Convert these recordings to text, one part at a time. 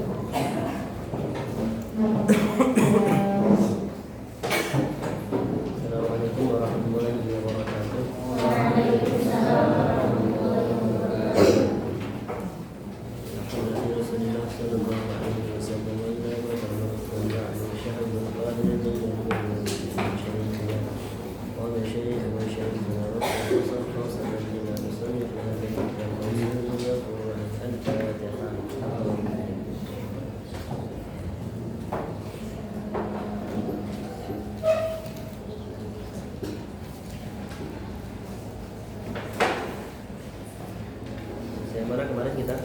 Assalamualaikum warahmatullahi wabarakatuh. Mana kemarin kita?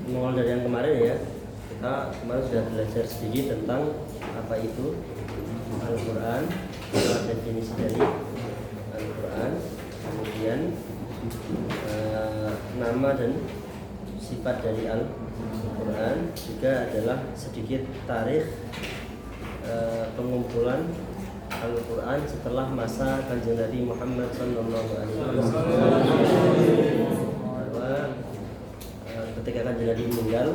Mulai dari yang kemarin ya, kita kemarin sudah belajar sedikit tentang apa itu Al-Quran, definisi dari Al-Quran, kemudian nama dan sifat dari Al-Quran, juga adalah sedikit tarikh pengumpulan Al-Quran setelah masa Kanjeng Nabi Muhammad SAW. Bahwa ketika Kanjeng Nabi meninggal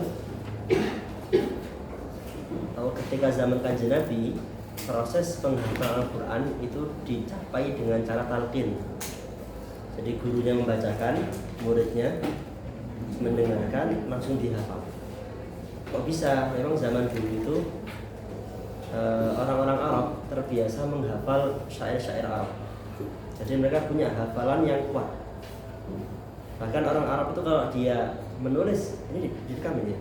atau ketika zaman Kanjeng Nabi, proses penghafalan Al-Quran itu dicapai dengan cara talqin. Jadi gurunya membacakan, muridnya mendengarkan, langsung dihafal. Kok bisa? Memang zaman dulu itu orang-orang Arab terbiasa menghafal syair-syair Arab. Jadi mereka punya hafalan yang kuat. Bahkan orang Arab itu kalau dia menulis, ini direkam ini.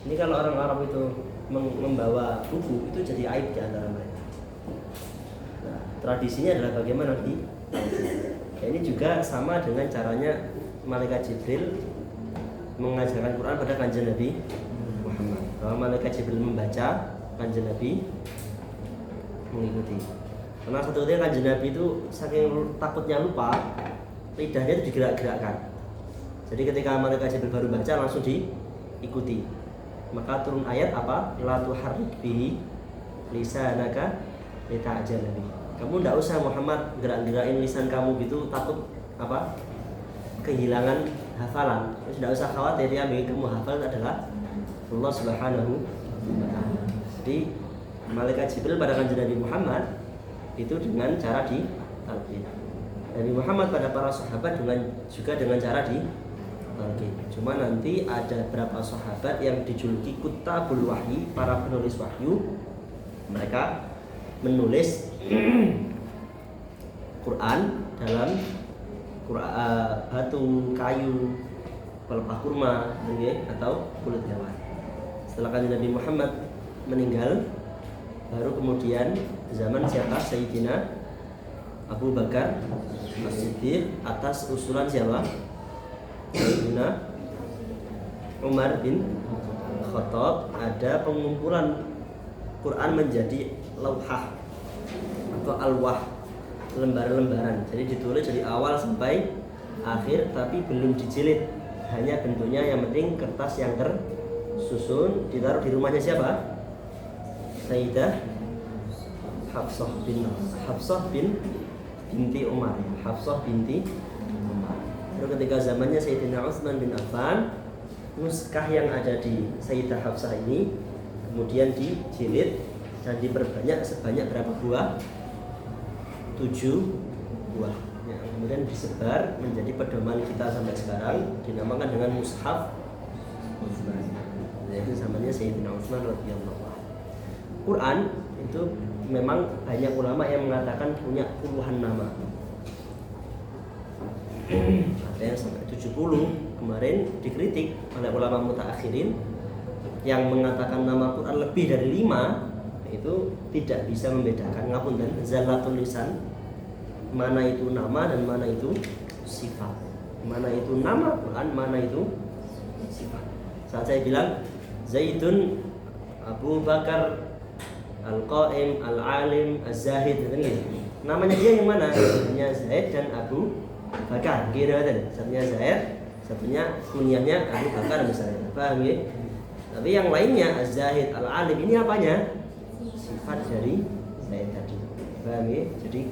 Ini kalau orang Arab itu membawa buku itu jadi aib di antara mereka. Nah, tradisinya adalah bagaimana di? Ya, ini juga sama dengan caranya malaikat Jibril mengajarkan Quran pada Kanjeng Nabi Muhammad. Bahwa malaikat Jibril membaca, Kanjeng Nabi mengikuti. Karena satu ketika Kanjeng Nabi itu saking takutnya lupa, lidahnya itu digerak-gerakkan. Jadi ketika malaikat Jibril baru baca langsung diikuti. Maka turun ayat apa? La tuharrik bihi lisanaka lita'jala bihi. Kamu tidak usah Muhammad gerak-gerakin lisan kamu gitu, takut apa? Kehilangan hafalan. Tidak usah khawatir, ya bagi kamu hafal adalah Allah Subhanahu wa ta'ala. Jadi malaikat Jibril pada Kanjeng Nabi Muhammad itu dengan cara ditalqin. Nabi Muhammad pada para sahabat juga dengan cara ditalqin. Cuma nanti ada beberapa sahabat yang dijuluki kutabul wahyi, para penulis wahyu. Mereka menulis Quran dalam batu, kayu, pelepah kurma, atau kulit hewan. Setelah Kanjeng Nabi Muhammad meninggal, baru kemudian zaman siapa? Sayyidina Abu Bakar As-Siddiq atas usulan siapa? Sayyidina Umar bin Khattab, ada pengumpulan Quran menjadi lauhah atau alwah, lembaran-lembaran. Jadi ditulis dari awal sampai akhir, tapi belum dijilid, hanya bentuknya yang penting kertas yang tersusun. Ditaruh di rumahnya siapa? Sayyidah Hafsah binti Umar. Hafsah binti Umar. Lalu ketika zamannya Sayyidina Utsman bin Affan, muskah yang ada di Sayyidah Hafsah ini kemudian dijilid dan diperbanyak sebanyak berapa buah? 7 buah. Ya, kemudian disebar menjadi pedoman kita sampai sekarang, dinamakan dengan Mushaf Utsman. Yaitu zamannya Sayyidina Utsman radhiyallahu anhu. Quran itu memang banyak ulama yang mengatakan punya puluhan nama. Ada yang sampai 70. Kemarin dikritik oleh ulama mutaakhirin yang mengatakan nama Quran lebih dari 5. itu tidak bisa membedakan ngapunten zalatul lisan, mana itu nama dan mana itu sifat, mana itu nama Quran, mana itu sifat. Saat saya bilang Zaidun, Abu Bakar, Al-Qaim, Al-Alim, Az-Zahid, gitu. Namanya dia yang mana? Satunya Zaid dan Abu Bakar, gitu kan? Satunya Zaid, satunya kunyahnya Abu Bakar misalnya. Paham ya? Tapi yang lainnya Az-Zahid, Al-Alim, ini apanya? Sifat dari Zaid tadi. Paham ya? Jadi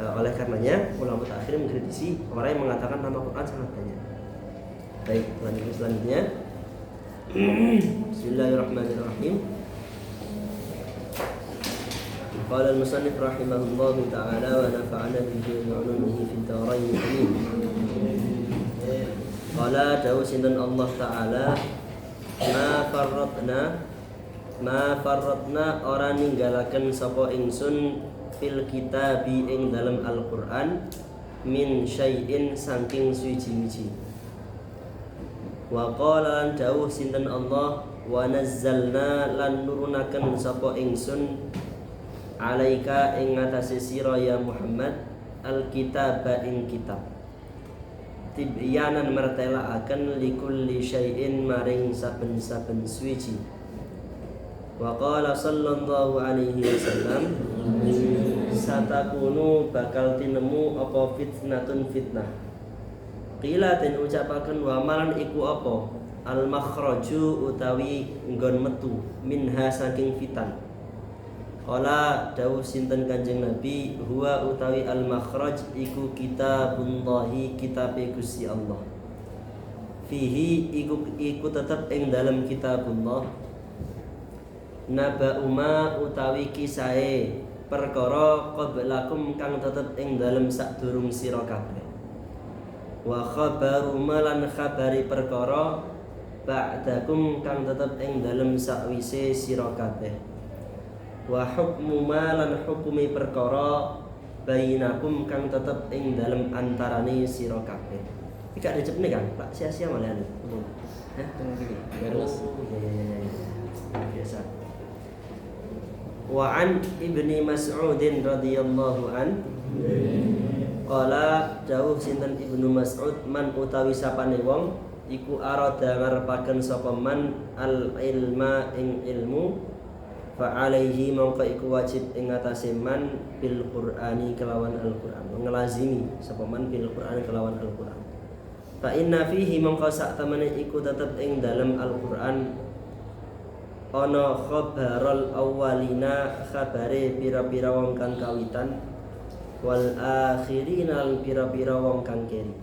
oleh karenanya ulama mutakhir mengkritisi orang yang mengatakan nama Quran sangat banyak. Baik, lanjut selanjutnya. Bismillahirrahmanirrahim. Qala al-musannif rahimahullahu ta'ala wa nafa'ana bihi wa 'ulumihi fid dharain amin. Qala dawu sinten Allah taala ma farratna ora ninggalaken sapa ingsun fil kitabi ing dalam Al-Qur'an min syai'in saking suci-suci. Wa qala dawuh sinten Allah wa nazzalna lan nurunaken sapa ingsun alaika ing ngatasi sira ya Muhammad al-kitaba ing kitab tibyanan mertelaaken likulli syai'in maring saben-saben suci. Wa qala sallallahu alaihi wasallam satakunu bakal tinemu apa fitnatun fitnah. Qila den ucapaken wa malan iku apa al makhraju utawi nggon metu minha saking fitan. Qala dawuh sinten Kanjeng Nabi huwa utawi al makhraj iku kitabullahi kitabe Gusti Allah. Fihi iku tetep ing dalam kitabullah naba'uma utawi kisahe perkara qablakum kang tetep ing dalem sadurung sira kabeh. Wa khabaru malan khabari perkara ba'dakum kang tetep ing dalem sakwise sira kabeh. Wa hukmu malan hukumi perkara bainakum kang tetep ing dalem antarane sira kabeh. Iki gak dicepne kan? Pak sia-sia malah anu. Hah? Tunggu iki. Terus. Biasa. Wa an Ibni Mas'udin radhiyallahu an qala dawuh sinten Ibnu Mas'ud man utawi sapane wong iku arada ngarepaken sapa man al ilma ing ilmu fa alaihi mongko iku wajib ing atase man bil Qur'ani kelawan Al-Qur'an ngelazimi sapa man bil Qur'ani kelawan Al-Qur'an fa inna fihi mongko sak temene iku tetep ing dalem Al-Qur'an ana khabarul awwalina khabare pira-pira wong kang kawitan wal akhirina lan pira-pira wong kang keri.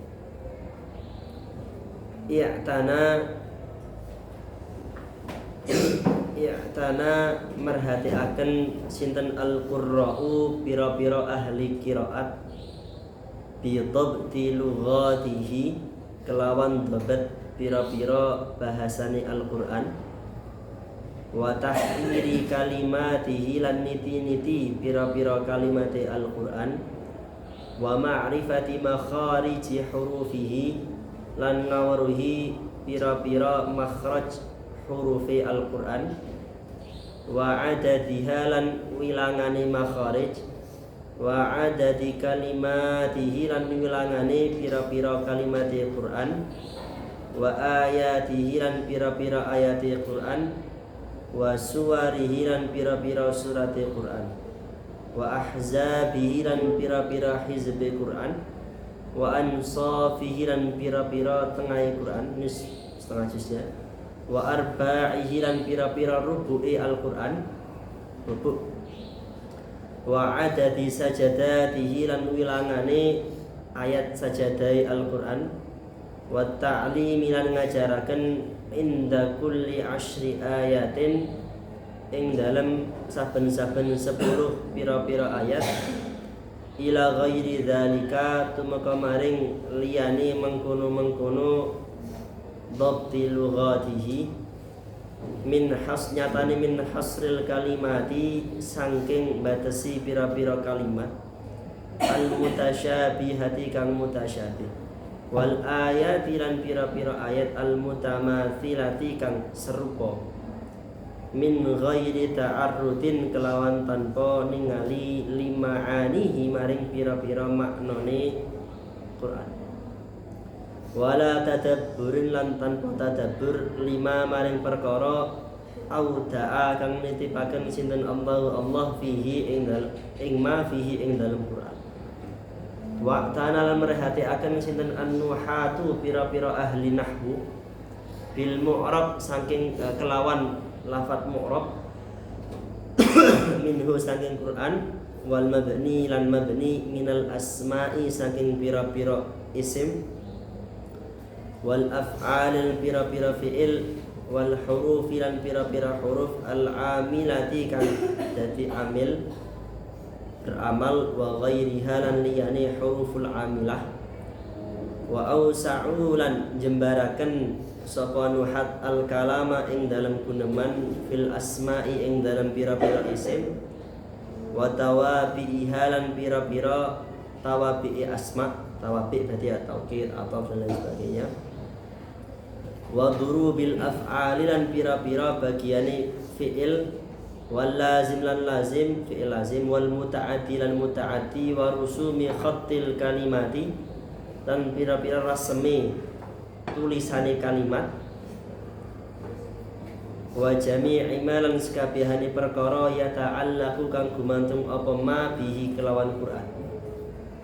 I'tana merhatiaken sinten al-qurra'u pira-pira ahli qiraat bi dhabti lughatihi kelawan dhabat pira-pira bahasane Al-Qur'an wa tahriri kalimatihi lan niti-niti pira-pira kalimate Al-Qur'an wa ma'rifati makhariji hurufihi lan ngawruhi pira-pira makhraj hurufi Al-Qur'an wa adadiha lan wilangane makharij wa adadi kalimatihi lan wilangane pira-pira kalimate Qur'an wa ayatihi lan pira-pira ayate Qur'an wa suwarihi lan pira-pira surate Qur'an wa ahzabihi lan pira-pira hizbe Qur'an wa ansafihi lan pira-pira tengahe Qur'an nis setengah juznya wa arba'ihi lan pira-pira rubu'i Al-Qur'an rubu' wa adadi sajadatihi lan wilangane ayat sajadai Al-Qur'an wa ta'limi lan ngajaraken inda kulli asyri ayatin ing dalam saben-saben 10 pira-pira ayat ila ghairi dzalika tumeka maring liyane mengkono-mengkono dhabti lughatihi min hasnyatani min hasril kalimati saking batasi pira-pira kalimat al mutasyabihati kang mutasyabih wal ayati lan pira-pira ayat al mutamathilati kang serupa min ghairi ta'arrudin kelawan tanpa ningali limaanihi maring pira-pira maknane Quran. Wala tadabburin lan tanpa tadabbur lima maring perkara auda'a kang nitipaken sinten Allah fihi ing ma fihi ing dalem Quran. Wa ta'ala lan merhatiaken sinten an-nuhatu pira-pira ahli nahwu bil mu'rab saking kelawan lafat mu'rab minhu saking Quran wal mabni lan mabni minal asma'i saking pira-pira isim wal af'alil pira-pira fi'il wal hurufi lan pira-pira huruf al amilati kang dadi amil beramal wa ghairiha lan liyane huruful amilah wa awsa'u lan jembaraken sapa nuhat al kalama ing dalam guneman fil asma'i ing dalam pira-pira isim wa tawabi'iha lan pira-pira tawabi'i asma tawabi' berarti taukid atau dan lain sebagainya wa durubil af'ali lan pira-pira bagiane fi'il wal lazim lan lazim fi'il lazim wal muta'addi lan muta'addi wa rusumi khattil kalimati dan pira-pira rasmi tulisane kalimat wa jami'i malan sekabehane perkara ya ta'allaqu kang gumantung apa ma bihi kelawan Quran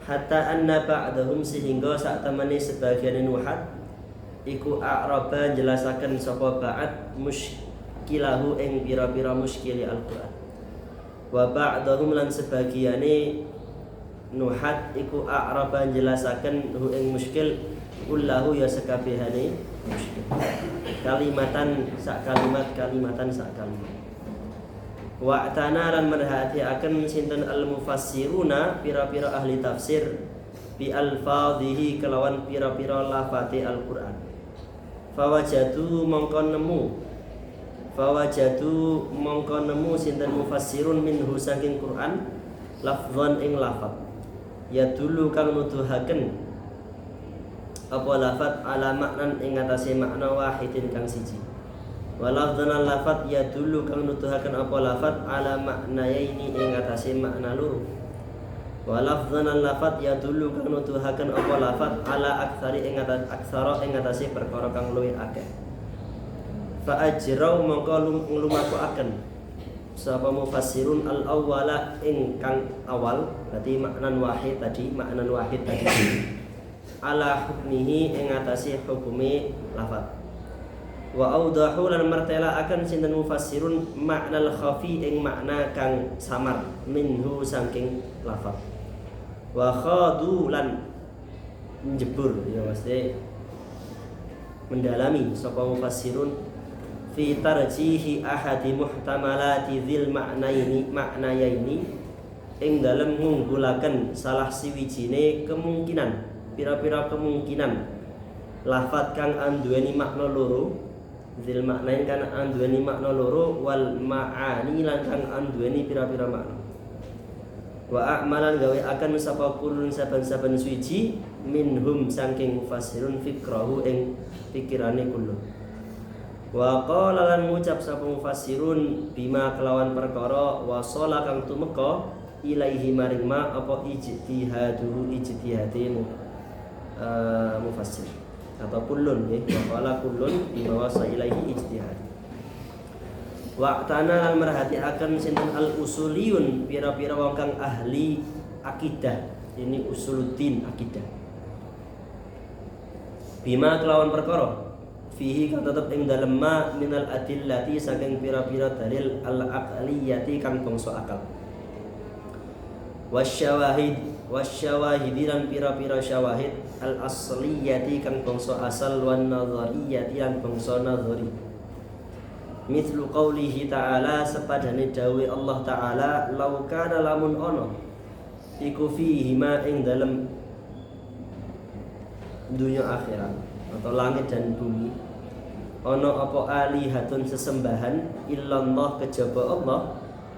hatta anna ba'dahum sehingga sak temene sebagian nuhat iku a'raba jelasaken sapa ba'd muskilahu ing pira-pira muskili Al-Qur'an wa ba'dahum lan sebagiane nuhat iku a'raba jelasaken hu ing muskil kullahu ya sekabehane kalimatan sak kalimat kalimatan sak kalimat wa tanaran merhatiaken sinten al mufassiruna pira-pira ahli tafsir bi alfadhihi kelawan pira-pira lafate Al-Qur'an fawajadu mongko nemu sinten mufassirun minhu saking Quran lafzan ing lafaz ya dulu kang nuduhaken apa lafat ala maknan ing atase makna wahidin kang siji walafdzan lafat ya dulu kang nuduhaken apa lafat ala maknayaini ing atase makna loro walafdzan lafat ya dulu kang nuduhaken apa lafat ala aktsari ing atase perkara kang luwih akeh fa ajrau mongko lumakuaken sapa mufassirun al awwala ing kang awal berarti maknan wahid tadi ala hukmihi ing atase hukume lafaz wa audahu lan martela akan sinten mufassirun maknal khafi ing makna kang samar minhu saking lafaz wa khadu lan njebur ya mesti mendalami sapa mufassirun fi tarjihi ahadi muhtamalati dzil maknayaini ing dalem ngunggulaken salah siwijine kemungkinan pira-pira kemungkinan lafaz kang anduweni makna loro dzil maknain kan anduweni makna loro wal ma'ani lan kang anduweni pira-pira makna wa a'malan gawe akan sapa kulun saben-saben suci minhum saking mufassirun fikrahu ing pikirane kulun wa qala lan ngucap sapa mufassirun bima kelawan perkara wasala kang tumeka ilaihi maring ma apa ijtihadin mufassir atau kullun ya waqala kullun bima wasa ilaihi ijtihad wa ta'ana al merhatiaken sinten al usuliyun pira-pira wong kang ahli akidah ini usuluddin akidah bima kelawan perkara fihi kang tetep ing dalem ma minal adillati saking pira-pira dalil al aqliyati kang bangsa akal wasyawahid lan pira-pira syawahid al asliyati kang bangsa asal wan nadhariyati lan bangsa nadhari mithlu qaulihi ta'ala sepadane dawuh Allah ta'ala law kana lamun ono iku fihi ma ing dalem dunya akhirat atau langit dan bumi ono apa alihatun sesembahan illallah kejaba Allah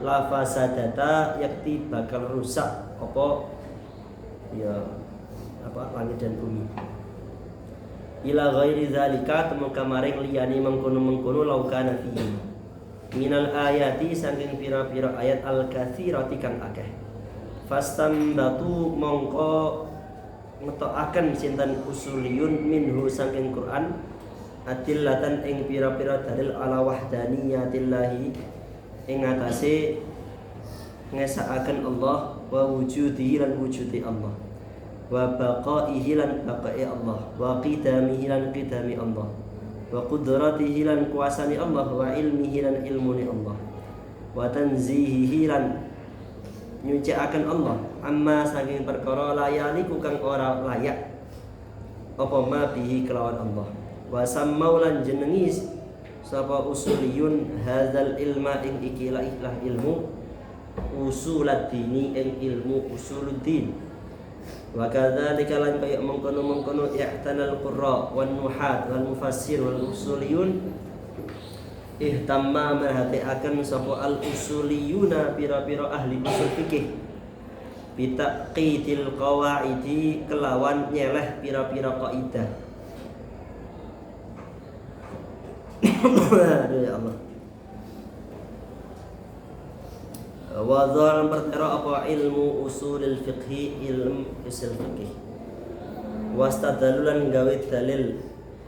la fasadata yakti bakal rusak apa ya apa langit dan bumi ila ghairi zalika temu kamaring liyane mengkono-mengkono laukana fihi minal ayati saking pira-pira ayat al-katsirati kang akeh. Fastambatu mongko ngetokaken sinten usuliyun minhu saking Quran adillatan ing pira-pira dalil ala wahdaniyatillahi ing atase ngesakaken Allah wa wujudihi lan wujudi Allah wa baqaihi lan baqai Allah wa qidamihi lan qidami Allah wa qudratihi lan kuasani Allah wa ilmihi lan ilmuni Allah wa tanzihihi lan nyucikaken Allah amma saking perkara layaliku kang ora layak apa ma bihi kelawan Allah wa sammau lan jenengi sapa usuliyun hadzal ilma ing ikilah ilmu usulad dini ing ilmu usuluddin wa kadzalika lan kaya mengkono-mengkono i'tanal qurra wan nuhat wal mufassir wal usuliyun ihtamma merhatiaken sapa al usuliyuna pira-pira ahli usul fikih bitaqidil qawaidi kelawan nyeleh pira-pira kaidah. Aduh ya Allah. Wa dhalan perkara apa ilmu usulil fiqhi ilmu usul fikih wastadalulan gawe dalil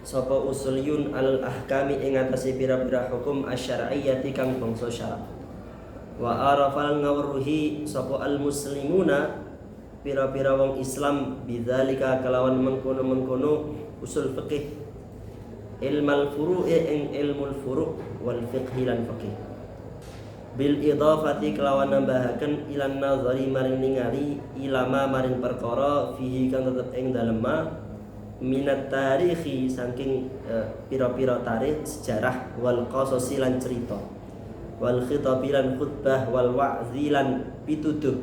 sapa usuliyun al ahkami ing atase pira-pira hukum asyar'iyyati kang bangsa syara wa arafal ngawruhi sapa al muslimuna pira-pira wong Islam bidzalika kelawan mengkono-mengkono usul fikih ilmal furu'i ing ilmul furu' wal fiqhi lan fikih bil idhafati kelawan nambahaken ilan nazari maring ningali ilama maring perkara fihi kang tetep ing dalem minat tarikhi saking pira-pira tarikh sejarah wal qasasi lan cerita wal khitab lan khutbah wal wa'zi lan pituduh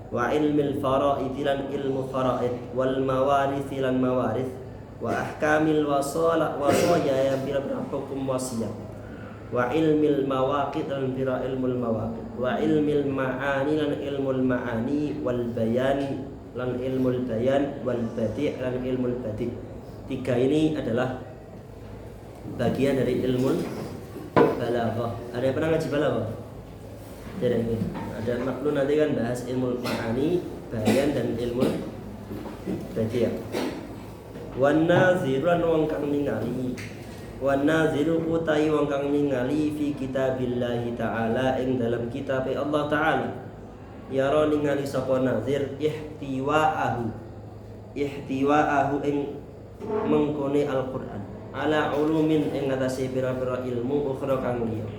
wa ilmil faraid lan ilmu faraid wal mawarith lan mawarith wa ahkamil wasaya yang pira-pira hukum wasiat wa ilmil mawaqit lan pira ilmul mawaqit wa ilmil ma'ani lan ilmul ma'ani wal bayan lan ilmul bayan wal badi' lan ilmul badi'. Tiga ini adalah bagian dari ilmu balaghah. Ada yang pernah ngaji balaghah? Jadi ini ada maklum nanti kan bahas ilmu ma'ani, bayan dan ilmu badi'. Wan naziran wong kang ningali wan naziru utai wong kang ningali fi kitabillahi ta'ala ing dalam kitab Allah ta'ala yara ningali sapa nazir ihtiwa'ahu ing mengkone Al-Qur'an ala ulumin ing atase pira-pira ilmu ukhra kang liya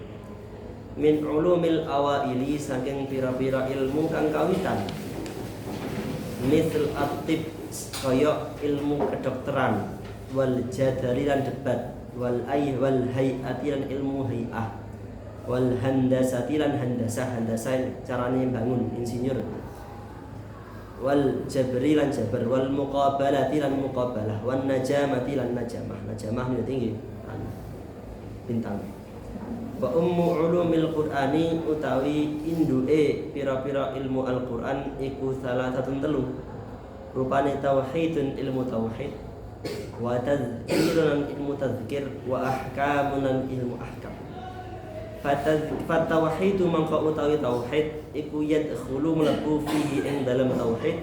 min ulumil awaili saking pira-pira ilmu kang kawitan misal at-tib kaya ilmu kedokteran wal jadali lan debat wal hay'ati lan ilmu hay'ah wal handasati lan handasah carane bangun insinyur wal jabri lan jabar wal muqabalati lan muqabalah wan najamati lan najamah itu tinggi bintang wa ummu ulumil qur'ani utawi induke pira-pira ilmu al-Qur'an iku salasatun telu rupane tauhidun ilmu tauhid wa tadzkirun ilmu tadzkir wa ahkamun ilmu ahkam fatawhidu mangka utawi tauhid iku yadkhulu mlebu fihi ing dalam tauhid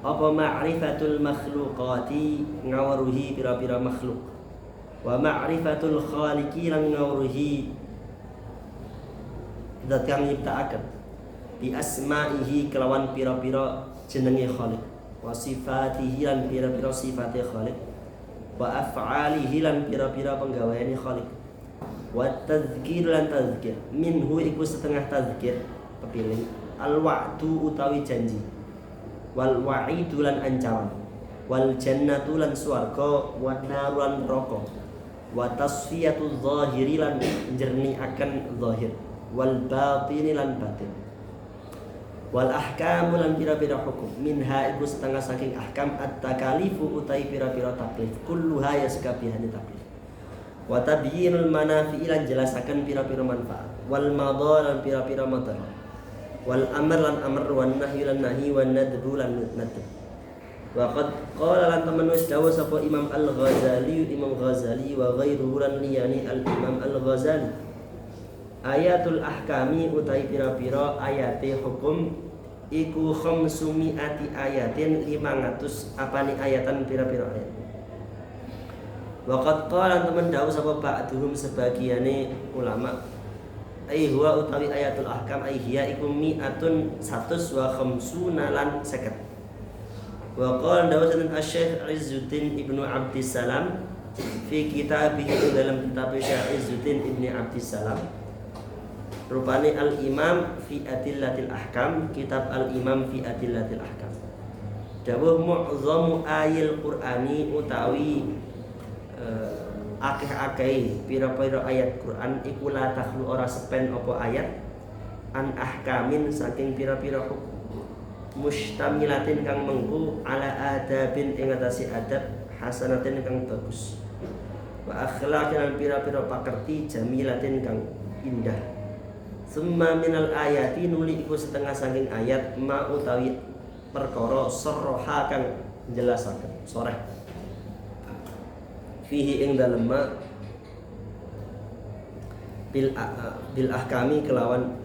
apa ma'rifatul makhluqati ngawruhi pira-pira makhluk wa ma'rifatul khaliqi lan ngawruhi zat kang nyiptakaken bi asma'ihi kelawan pira-pira jenenge khaliq wa sifatihi lan pira-pira sifate khaliq wa af'alihi lan pira-pira penggaweane khaliq wa tadzkir lan tadzkir minhu iku setengah tadzkir kepilih al wa'du utawi janji wal wa'idu lan ancaman wal jannatu lan swarga wan naru lan neraka wa tasfiyatu zahiri lan jernihaken zahir wal batini lan batin wal ahkamu lan pira-pira hukum minha iku setengah saking ahkam at-takalifu utai pira-pira taklif kulluha yaskabihani taklif wa tabyinul manafi'i lan jelasaken pira-pira manfaat wal madar lan pira-pira madar wal amr lan amr wan nahyi lan nahyi wan nadbu lan nadb Wa qad qala lan temen wis dawuh sapa Imam Al-Ghazali wa ghairuhu lan liyani Al-Imam Al-Ghazali. Ayatul ahkami utai pira-pira ayate hukum iku khamsumiati ayatin 500 apane ayatan pira-pira ayat. Wa qad qala temen dawuh sapa ba'duhum sebagiane ulama huwa utawi ayatul ahkam hiya iku mi'atun 150 lan 50. Wa qala dawuh Syekh Izzuddin Ibnu Abdissalam fi kitabih dalam kitab Syekh Izzuddin Ibnu Abdissalam rupane Al-Imam fi Adillatil Ahkam, kitab Al-Imam fi Adillatil Ahkam. Dawuh mu'zamu ayil Qur'ani utawi akeh-akeh pira-pira ayat Quran iku la takhlu ora sepen apa ayat an ahkamin saking pira-pira hukum mustamilatin kang mengku ala adabin ing atase adab hasanatin kang bagus wa akhlaqin pira-pira pakerti jamilatin kang indah. Summa minal ayati nuli iku setengah saking ayat ma utawi perkara sarha kang njelasaken soreh fihi ing dalem bil ahkami kelawan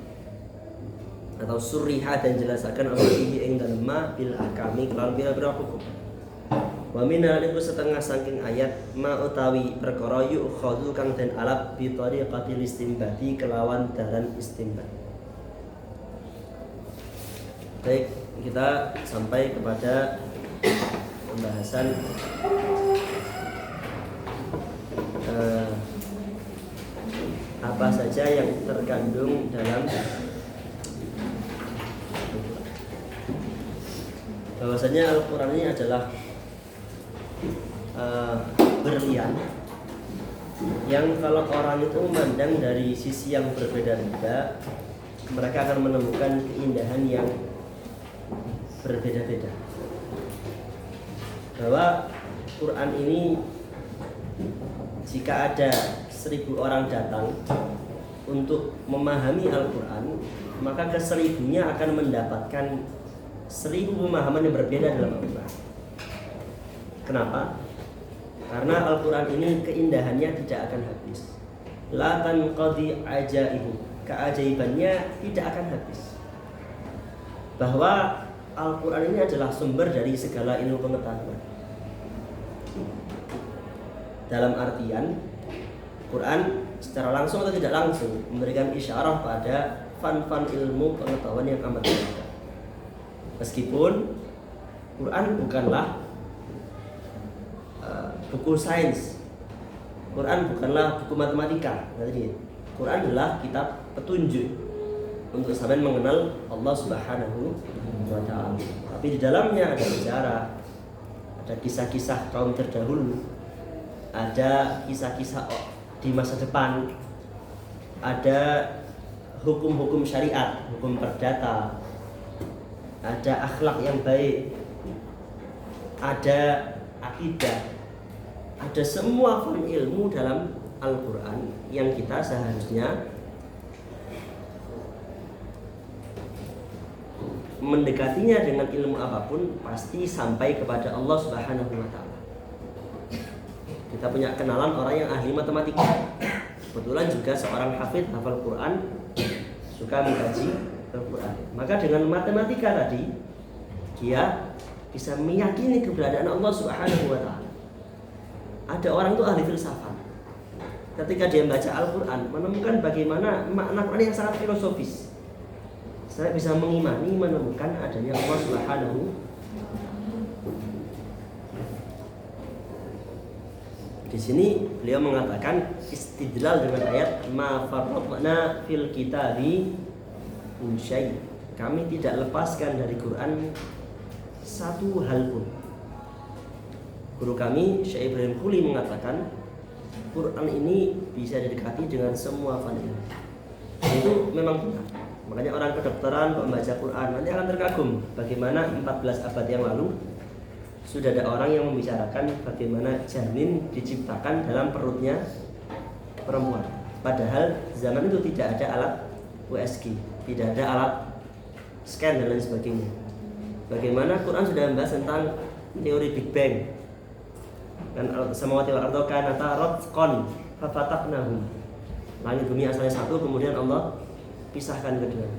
atau surriha dan jelasakan apa fihi ing dalem bil ahkami kelawan pira-pira hukum. Wa minal iku setengah saking ayat ma utawi perkara yu'khadhu kang den alap bi tariqatil istinbati kelawan dalan istinbat. Baik, kita sampai kepada pembahasan apa saja yang terkandung dalam bahwasanya Al-Quran ini adalah berlian yang kalau orang itu memandang dari sisi yang berbeda-beda mereka akan menemukan keindahan yang berbeda-beda. Bahwa Quran ini jika ada 1000 orang datang untuk memahami Al-Quran, maka ke-1000-nya akan mendapatkan 1000 pemahaman yang berbeda dalam Al-Quran. Kenapa? Karena Al-Quran ini keindahannya tidak akan habis. La tanqadi ajaibu, keajaibannya tidak akan habis. Bahwa Al-Quran ini adalah sumber dari segala ilmu pengetahuan. Dalam artian Quran secara langsung atau tidak langsung memberikan isyarah pada fan-fan ilmu pengetahuan yang amat beragam. Meskipun Quran bukanlah buku sains, Quran bukanlah buku matematika. Jadi Quran adalah kitab petunjuk untuk sampai mengenal Allah Subhanahu wa Ta'ala. Tapi di dalamnya ada sejarah, ada kisah-kisah kaum terdahulu, ada kisah-kisah di masa depan, ada hukum-hukum syariat, hukum perdata, ada akhlak yang baik, ada akidah, ada semua fun ilmu dalam Al-Quran yang kita seharusnya mendekatinya dengan ilmu apapun pasti sampai kepada Allah Subhanahu wa Ta'ala. Kita punya kenalan orang yang ahli matematika, kebetulan juga seorang hafidh hafal Quran, suka mengkaji Al-Quran. Maka dengan matematika tadi dia bisa meyakini keberadaan Allah Subhanahu wa Ta'ala. Ada orang itu ahli filsafat, ketika dia membaca Al-Quran menemukan bagaimana makna Quran yang sangat filosofis. Saya bisa mengimani menemukan adanya Allah Subhanahu. Di sini beliau mengatakan istidlal dengan ayat ma farratna fil kitabi min syai'. Kami tidak lepaskan dari Quran satu hal pun. Guru kami Syekh Ibrahim Khuli mengatakan Quran ini bisa didekati dengan semua fani. Itu memang benar. Makanya orang kedokteran kalau membaca Quran nanti akan terkagum bagaimana 14 abad yang lalu sudah ada orang yang membicarakan bagaimana janin diciptakan dalam perutnya perempuan. Padahal zaman itu tidak ada alat USG, tidak ada alat scan dan lain sebagainya. Bagaimana Quran sudah membahas tentang teori Big Bang. Kan samawati wal ardu kanata ratqan fafataqnahum. Langit bumi asalnya satu, kemudian Allah pisahkan kedua.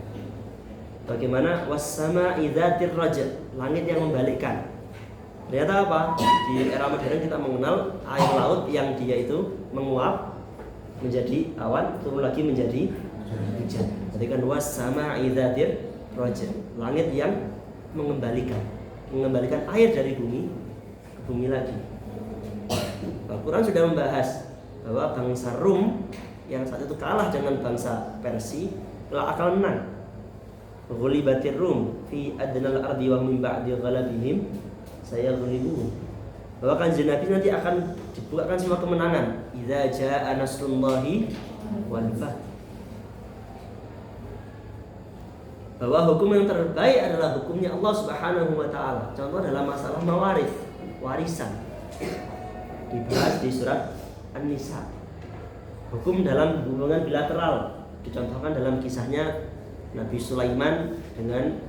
Bagaimana was-sama'i dzatir raja, langit yang membalikkan. Ternyata apa? Di era modern kita mengenal air laut yang dia itu menguap menjadi awan, turun lagi menjadi hujan. Jadi kan was-sama'i dzatir raja, langit yang mengembalikan air dari bumi ke bumi lagi. Al-Quran sudah membahas bahwa bangsa Rum yang saat itu kalah dengan bangsa Persia akan menang. Ghulibatir Rum fi adnal ardi wa min ba'di ghalabihim sayaghlibun. Bahwa kanjeng Nabi nanti akan dibukakan semua kemenangan. Idza jaa nasrullahi wal fath. Bahwa hukum yang terbaik adalah hukumnya Allah Subhanahu wa taala. Contoh dalam masalah mawarith, warisan. Dibahas di surat An-Nisa. Hukum dalam hubungan bilateral dicontohkan dalam kisahnya Nabi Sulaiman dengan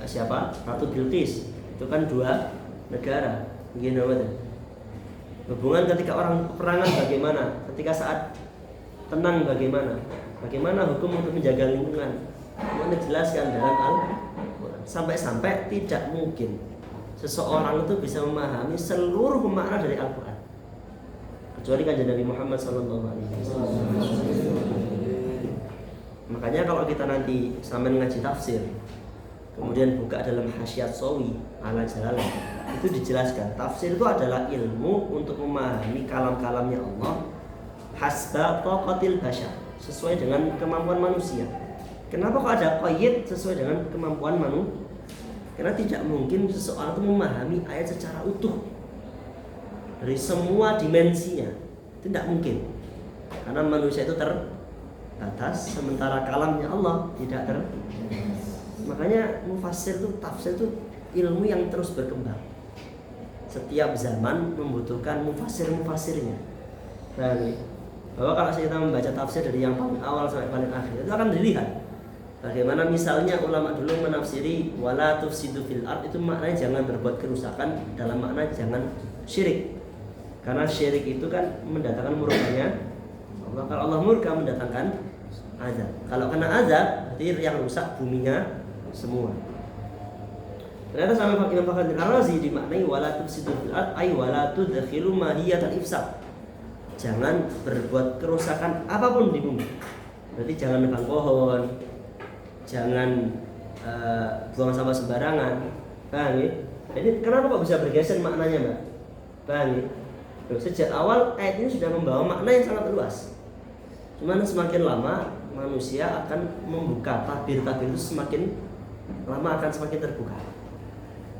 siapa? Ratu Bilqis. Itu kan dua negara. Hubungan ketika orang peperangan bagaimana? Ketika saat tenang bagaimana? Bagaimana hukum untuk menjaga lingkungan? Mana dijelaskan dalam Al-Quran. Sampai-sampai tidak mungkin seseorang itu bisa memahami seluruh makna dari Al-Quran kecuali kanjeng Nabi Muhammad SAW. Makanya kalau kita nanti sampai ngaji tafsir, kemudian buka dalam Hasyiat Sawi ala Jalalah, itu dijelaskan tafsir itu adalah ilmu untuk memahami kalam-kalamnya Allah hasba taqatil bashar, sesuai dengan kemampuan manusia. Kenapa kok ada qayyid sesuai dengan kemampuan manusia? Karena tidak mungkin seseorang itu memahami ayat secara utuh dari semua dimensinya. Tidak mungkin. Karena manusia itu terbatas, sementara kalamnya Allah tidak Makanya mufassir itu, tafsir itu ilmu yang terus berkembang. Setiap zaman membutuhkan mufassir-mufassirnya. Bahwa kalau kita membaca tafsir dari yang paling awal sampai paling akhir, itu akan dilihat bagaimana misalnya ulama dulu menafsiri wala tufsidu fil ard, itu maknanya jangan berbuat kerusakan dalam makna jangan syirik. Karena syirik itu kan mendatangkan murkanya Allah. Kalau Allah murka mendatangkan azab. Kalau kena azab, berarti yang rusak buminya semua. Ternyata sama Imam Fakhruddin Ar-Razi dimaknai wala tufsidu fil ard ay wala tudkhilu mahiyatal ifsad. Jangan berbuat kerusakan apapun di bumi. Berarti jangan nebang pohon, jangan buang sampah sembarangan. Paham ya? Jadi kenapa kok bisa bergeser maknanya, Mbak? Paham ya? Sejak awal ayat ini sudah membawa makna yang sangat luas. Cuman semakin lama manusia akan membuka tabir-tabir itu semakin lama akan semakin terbuka.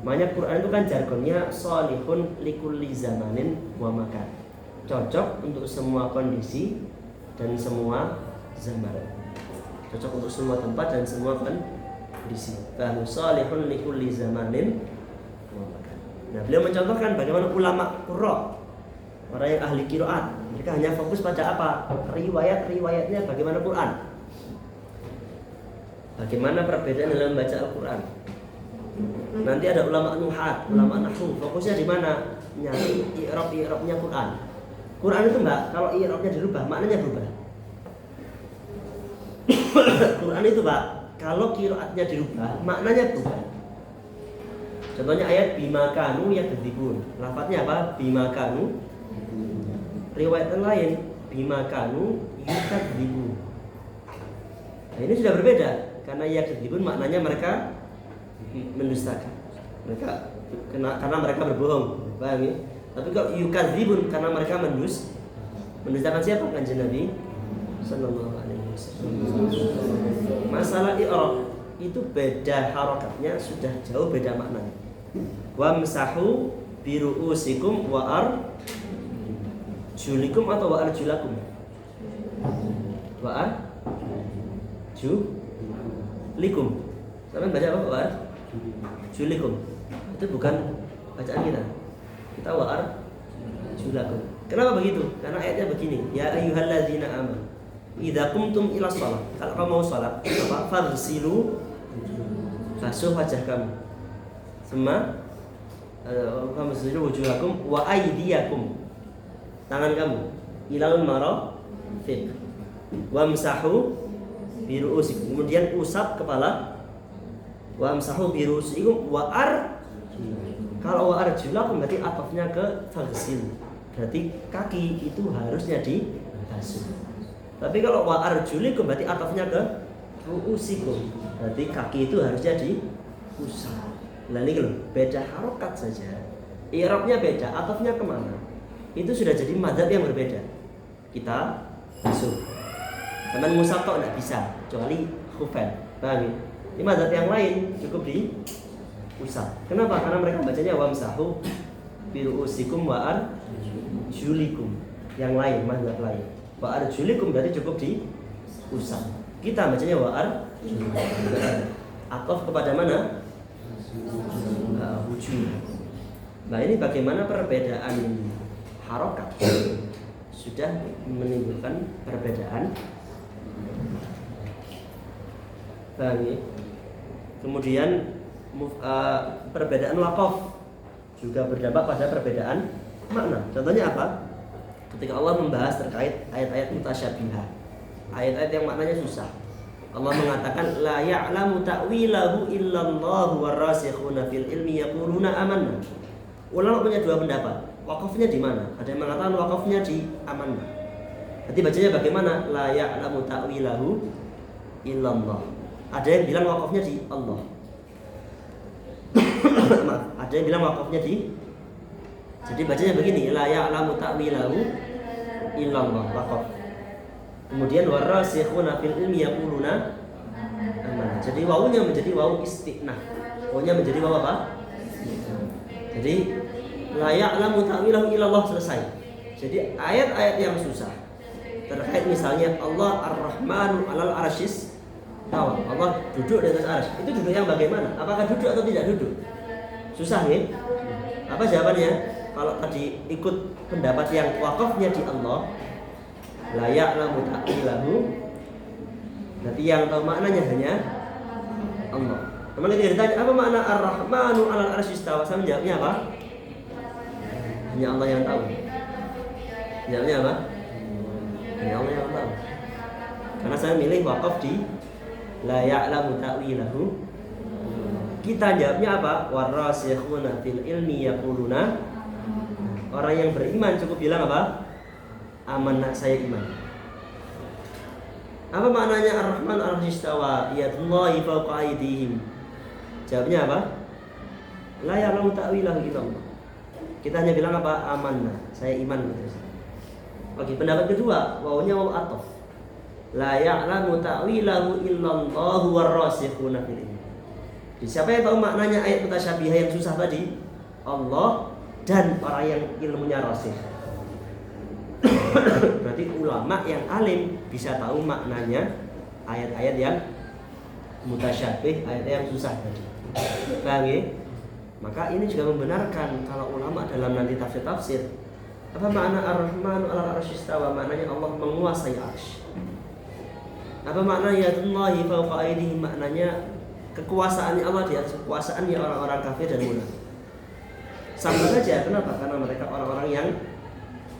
Makanya Quran itu kan jargonnya sholihun likulli zamanin wa makan. Cocok untuk semua kondisi dan semua zaman. Cocok untuk semua tempat dan semua kondisi. Bahwa sholihun likulli zamanin wa makan. Nah, beliau mencontohkan bagaimana ulama qurra, orang yang ahli qiraat, mereka hanya fokus pada apa? Riwayat-riwayatnya bagaimana Quran. Bagaimana perbedaan dalam membaca Al-Quran. Nanti ada ulama nuhat, ulama nahwu, fokusnya di mana? Nyari i'rab-i'rabnya Quran. Quran itu Mbak, kalau i'rabnya dirubah, maknanya berubah. Quran itu Mbak, kalau qiraatnya dirubah, maknanya berubah. Contohnya ayat bima kanu yakdzibun. Lafadznya apa? Bima kanu. Riwayat lain bima kanu yakdzibun. Nah, ini sudah berbeda karena yakdzibun maknanya mereka mendustakan. Karena mereka berbohong. Paham ya? Tapi kalau yukadzibun karena mereka mendustakan siapa? Kanjeng Nabi sallallahu alaihi wasallam. Masalah i'rab itu beda harakatnya, sudah jauh beda maknanya. Wamsahu biru'usikum wa arjulikum atau wa arjulakum? Wa arjulikum. Sampai baca apa? Wa arjulikum. Itu bukan bacaan kita. Kita wa arjulakum. Kenapa begitu? Karena ayatnya begini, ya ayyuhalladzina amanu idza qumtum ila shalah. Kalau kamu mau salat, apa? Faghsilu, basuh wajah kamu. Semua famsilu wujuhakum wa aydiyakum, tangan kamu, ilal marafiq, wamsahu bi ru'usikum, kemudian usap kepala, wamsahu bi ru'usikum wa kalau wa arjulakum berarti atafnya ke fagsil, berarti kaki itu harusnya dibasuh. Tapi kalau wa arjulikum berarti atafnya ke ru'usikum, berarti kaki itu harusnya diusap. Nah ini loh, beda harokat saja, i'rabnya beda, atafnya kemana, itu sudah jadi mazhab yang berbeda. Kita basuh, teman musab kok tidak bisa, kecuali khufan, paham ya? Ini mazhab yang lain cukup diusap. Kenapa? Karena mereka bacanya wamsahu bi ru'usikum wa arjulikum. Yang lain, mazhab lain, wa arjulikum berarti cukup diusap. Kita bacanya wa arjulikum. Ataf kepada mana? Wujud. Nah ini bagaimana perbedaan harokat sudah menimbulkan perbedaan. Bagi kemudian perbedaan waqaf juga berdampak pada perbedaan makna. Contohnya apa? Ketika Allah membahas terkait ayat-ayat mutasyabihah, ayat-ayat yang maknanya susah, Allah mengatakan la ya'lamu ta'wilahu illallahu warasikhuna fil ilmi yaquluna amanna. Ulama punya dua pendapat. Waqafnya di mana? Ada yang mengatakan waqafnya di amanna. Berarti bacanya bagaimana? La ya'lamu ta'wilahu illallah. Ada yang bilang waqafnya di Allah. Maaf, ada yang bilang waqafnya di. Jadi bacanya begini, la ya'lamu ta'wilahu illallah, waqaf. Kemudian warasikhuna fil ilmi yaquluna amanah. Jadi wawunya menjadi wawu istinah. Wawunya menjadi wawu apa? Jadi la ya'lamu ta'wilahu illallah, selesai. Jadi ayat-ayat yang susah terkait misalnya Allah Ar-Rahmanu 'alal 'arsyis tawa. Allah duduk di atas arsy. Itu duduk yang bagaimana? Apakah duduk atau tidak duduk? Susah nih. Apa jawabannya? Kalau tadi ikut pendapat yang wakafnya di Allah, la ya'lamu ta'wilahu, berarti yang tahu maknanya hanya Allah. Teman kita ditanya apa makna Ar-Rahmanu 'alal 'arsy istawa, saya menjawabnya apa? Hanya Allah yang tahu. Jawabnya apa? Hanya Allah yang tahu. Karena saya milih wakaf di la ya'lamu ta'wilahu. Kita jawabnya apa? Warasikhuna fil ilmi yaquluna. Orang yang beriman cukup bilang apa? Amanah, saya iman. Apa maknanya Ar-Rahman al-Istawa yadullahi fawqa aydihim? Jawabnya apa? La ya'lamu ta'wilahu illallah. Kita hanya bilang apa? Amanah, saya iman. Oke, pendapat kedua, wawunya wawu ataf. La ya'lamu ta'wilahu illallahu warrasikhuna fil ilmi. Siapa yang tahu maknanya ayat mutasyabihah yang susah tadi? Allah dan orang yang ilmunya rasikh. Berarti ulama yang alim bisa tahu maknanya ayat-ayat yang mutasyabih, ayat yang susah tadi. Paham ya? Maka ini juga membenarkan kalau ulama dalam nanti tafsir-tafsir, apa makna Ar-Rahmanu 'alal 'arsy istawa, maknanya Allah menguasai arsy. Apa makna yadullahi fawqa aydihim, maknanya kekuasaannya Allah di atas kekuasaannya orang-orang kafir dan munafik. Sama saja, kenapa? Karena mereka orang-orang yang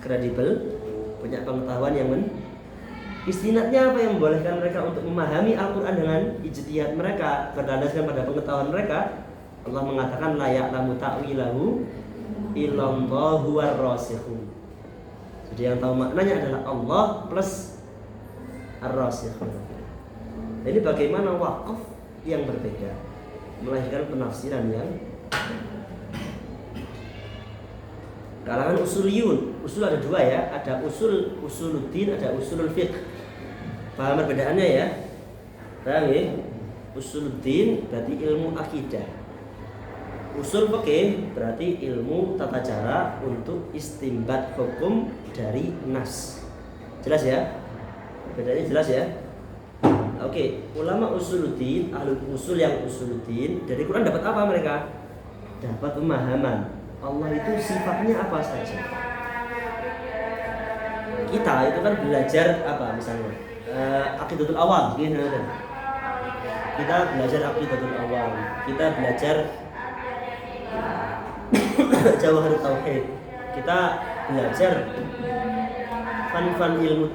kredibel, punya pengetahuan yang istinadnya apa yang membolehkan mereka untuk memahami Al-Quran dengan ijtihad mereka berdasarkan pada pengetahuan mereka. Allah mengatakan la ya'lamu ta'wilahu illallahu warrasikhun. Jadi yang tahu maknanya adalah Allah plus ar-rasikhun. Jadi bagaimana wakaf yang berbeda melahirkan penafsiran yang kalangan usuliyun. Usul ada dua ya, ada usuluddin, ada usulul fiqh. Paham perbedaannya ya? Paham ya? Usuluddin berarti ilmu akidah. Usul fikih berarti ilmu tata cara untuk istinbat hukum dari nas. Jelas ya? Bedanya jelas ya? Oke, ulama usuluddin, ahlul usul yang usuluddin dari Quran dapat apa mereka? Dapat pemahaman Allah itu sifatnya apa saja. Kita itu kan belajar apa misalnya aqidatul awal, gitu kan? Kita belajar aqidatul awal, kita belajar Jawahirut Tauhid. Kita belajar fan ilmu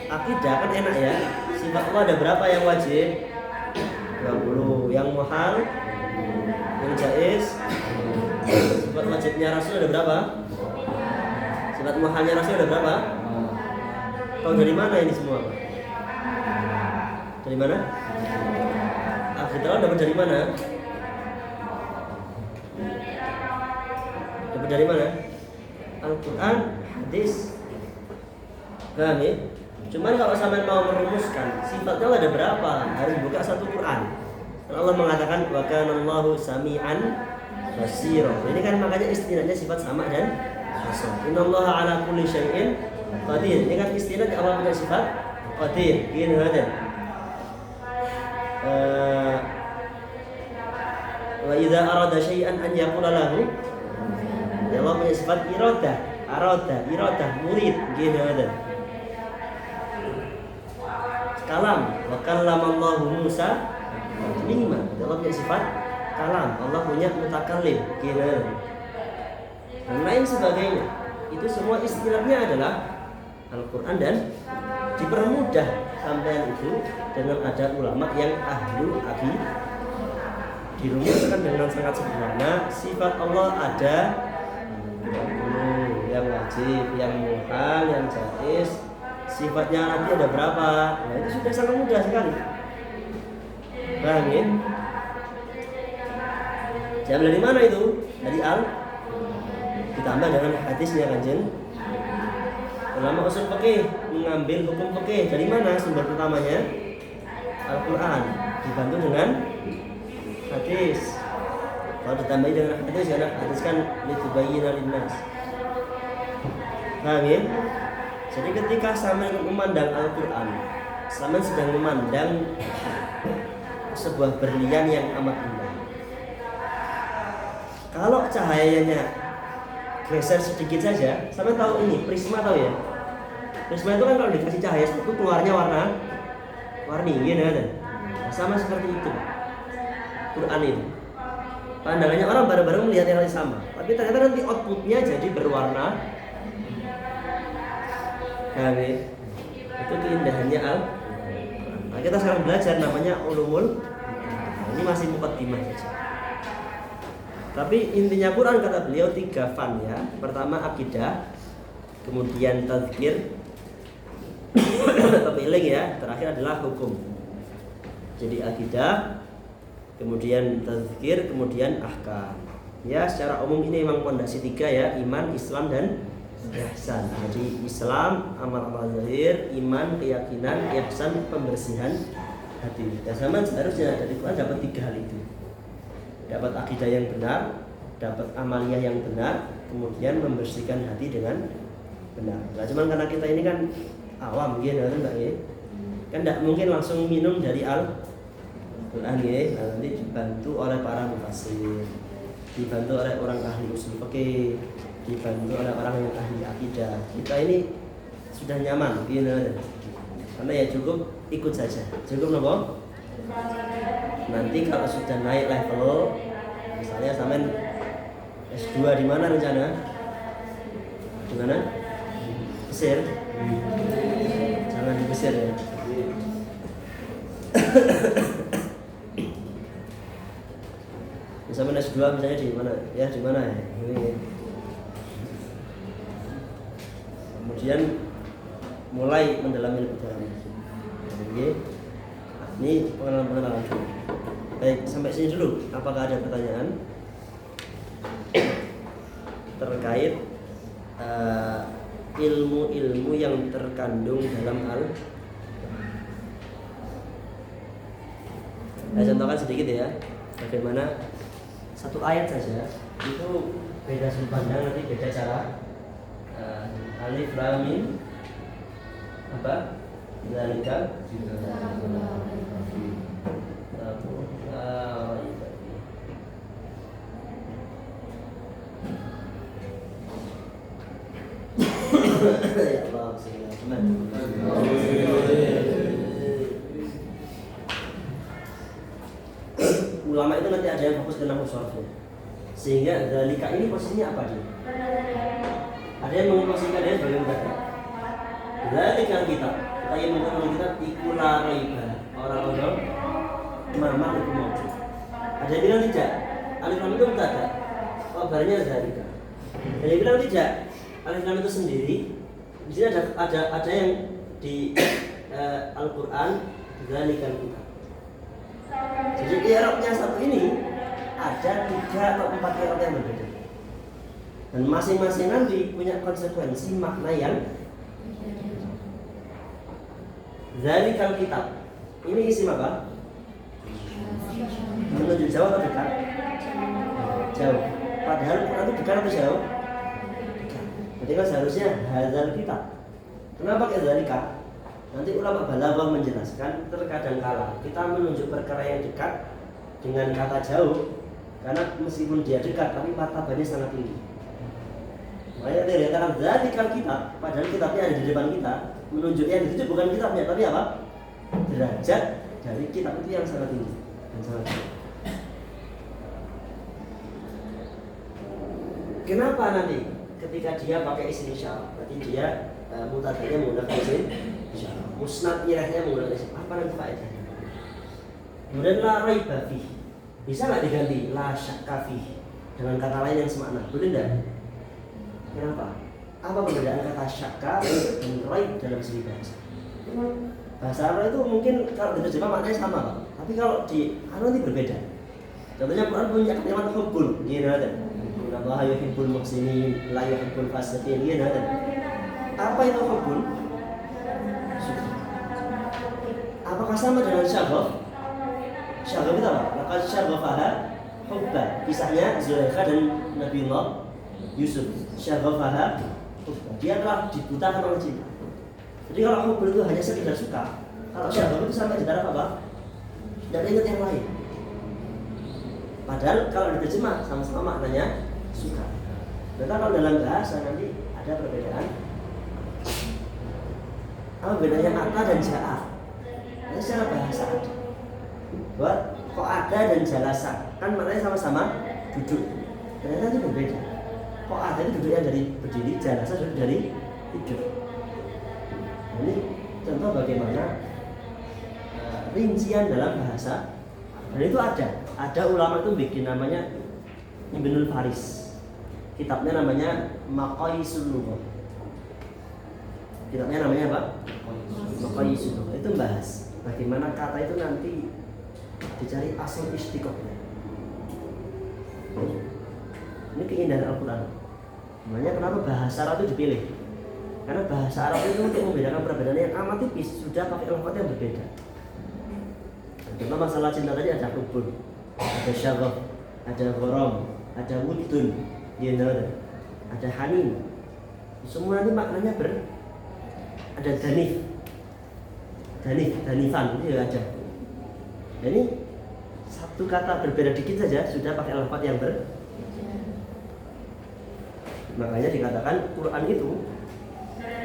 akidah kan enak ya. Sifat Allah ada berapa yang wajib? 20. Yang muhal, yang jaiz. Sifat wajibnya Rasul ada berapa? Sifat muhalnya Rasul ada berapa? Tahu dari mana ini semua, Pak? Dari mana? Kita dapat dari mana? Dapat dari mana? Al-Quran, hadis. Paham ya? Cuman kalau sampai mau merumuskan sifatnya Allah ada berapa, harus buka satu Quran. Dan Allah mengatakan wa kana Allahu sami'an basira. Ini kan makanya istilahnya sifat sama dan basir. Innallaha ala kulli syai'in qadir. Ini kan istilah Allah punya sifat qadir. Gini ada. Wa idza arada syai'an an yaqula lahu. Ya Allah punya sifat iradah, murid. Gini ada. Kalam, wa kallamallahu Musa taklima. Allah punya sifat kalam, Allah punya mutakallim, kira dan lain sebagainya. Itu semua istilahnya adalah Al-Quran dan dipermudah sampai itu dengan ada ulama yang ahlul aqidah. Dirumuskan dengan sangat sederhana. Sifat Allah ada 20, yang wajib, yang muhal, yang jaiz. Sifatnya nanti ada berapa? Nah itu sudah sangat mudah sekali. Paham ya? Jam dari mana itu? Dari al ditambah dengan hadisnya kanjeng. Ulama usul fikih mengambil hukum fikih dari mana sumber utamanya? Al-Quran dibantu dengan hadis. Kalau ditambahi dengan hadis ya hadis kan litubayyina linnas. Paham ya? Jadi ketika sama memandang Al-Quran, sama sedang memandang sebuah berlian yang amat indah. Kalau cahayanya geser sedikit saja, sama tahu ini prisma tahu ya? Prisma itu kan kalau dikasih cahaya itu keluarnya warni, gitu kan? Sama seperti itu. Quran itu. Pandangannya orang bareng-bareng melihat yang sama, tapi ternyata nanti outputnya jadi berwarna. Kami itu keindahannya Al-Quran. Nah, kita sekarang belajar namanya ulumul. Ini masih muqaddimah saja. Tapi intinya Quran kata beliau 3 fan ya. Pertama akidah, kemudian tazkir, tapiling ya. Terakhir adalah hukum. Jadi akidah, kemudian tazkir, kemudian ahkam. Ya secara umum ini memang pondasi 3 ya, iman, Islam dan ihsan. Jadi Islam, amal-amal zahir, iman, keyakinan, ihsan, pembersihan hati. Dan sama seharusnya dari Quran dapat 3 hal itu. Dapat akidah yang benar, dapat amaliyah yang benar, kemudian membersihkan hati dengan benar. Nah, cuman karena kita ini kan awam gitu kan Mbak ya. Kan tidak mungkin langsung minum dari Al-Quran ya. Nah, nanti dibantu oleh para mufassir, dibantu oleh orang ahli usul fikih, dibantu oleh orang yang ahli akidah. Kita ini sudah nyaman gitu. Karena ya cukup ikut saja. Cukup nopo? Nanti kalau sudah naik level, misalnya sampean S2 di mana rencana? Di mana? Mesir. Jangan di Mesir ya. Sampean S2 misalnya di mana? Ya di mana ya? Ini. Kemudian mulai mendalami lebih dalam. Oke. Ini pengenalan dulu. Baik, sampai sini dulu. Apakah ada pertanyaan terkait ilmu-ilmu yang terkandung dalam Saya contohkan sedikit ya. Bagaimana satu ayat saja itu beda sudut pandang, nanti beda cara. Alif lam mim apa? Zalika ya Allah, ulama itu nanti ada yang fokus ke nahwu sharaf. Sehingga dzalika ini posisinya apa dia? Ada yang memposisikan dia sebagai mubtada. Dzalika kitab. Kita yang mengatakan kitab iku la raiba. Orang-orang mamang itu maujud. Ada yang bilang tidak. Alif lam itu mubtada. Kabarnya dzalika. Ada yang bilang tidak. Alif lam itu sendiri. Di sini ada yang di Al-Qur'an dzalikal kitab. Jadi i'rabnya satu ini ada 3 atau 4 i'rab yang berbeda. Dan masing-masing nanti punya konsekuensi makna yang dzalikal kitab. Ini isim apa? Menuju jauh atau dekat? Jauh. Padahal Quran itu dekat atau jauh? Jadi kan seharusnya hadzal kitab. Kenapa pakai dzalika? Nanti ulama balaghah menjelaskan terkadang kala kita menunjuk perkara yang dekat dengan kata jauh karena meskipun dia dekat tapi martabatnya sangat tinggi. Makanya dia katakan dzalikal kitab, padahal kitabnya ada di depan kita, menunjuk yang dituju bukan kitabnya tapi apa? Derajat dari kitab itu yang sangat tinggi dan sangat tinggi. Kenapa nanti ketika dia pakai isim isyarah? Berarti dia mutadanya menggunakan isim isyarah. Musnad ilahnya menggunakan isim. Apa nanti faedahnya? Kemudian la raiba fihi. Bisa nggak diganti la syakka fihi dengan kata lain yang semakna? Boleh enggak? Kenapa? Apa perbedaan kata syakka dan raib dalam segi bahasa? Bahasa Arab itu mungkin kalau diterjemah maknanya sama, Pak. Tapi kalau di nanti berbeda. Contohnya Quran punya kalimat hubbun, gitu ada. Allah yuhibbul muhsinin, la yuhibbul fasiqin, gitu ada. Apa itu hubbun? Apakah sama dengan syaghaf? Syaghaf itu apa? Laqad syaghafaha hubba. Kisahnya Zulaikha dan Nabiullah Yusuf. Syaghafaha hubba. Dia telah dibutakan oleh cinta. Jadi kalau hubbun itu hanya sekedar suka, kalau syaghaf itu sampai di taraf apa? Dan ingat yang lain. Padahal kalau diterjemah sama-sama maknanya suka. Dan kalau dalam bahasa nanti ada perbedaan. Apa bedanya ata dan ja'a? Ini secara bahasa ada. Buat kok ada dan jalasa kan maknanya sama-sama duduk. Ternyata itu berbeda. Kok ada itu duduknya dari berdiri, jalasa dari tidur. Ini contoh bagaimana rincian dalam bahasa. Dan itu ada ulama itu bikin namanya Ibnul Faris. Kitabnya namanya Maqayisul Lughah. Kitabnya namanya apa? Maqayisul Lughah. Itu bahas bagaimana kata itu nanti dicari asal istiqomahnya. Ini keindahan Al-Quran. Makanya kenapa bahasa Arab itu dipilih? Karena bahasa Arab itu untuk membedakan perbedaan yang amat tipis sudah pakai lafaz yang berbeda. Contoh masalah cinta tadi ada hubun, ada syaghaf, ada gharam, ada wuddun, ada hanin. Semua ini maknanya ada danifan itu ada. Jadi satu kata berbeda dikit saja sudah pakai lafaz yang Makanya dikatakan Quran itu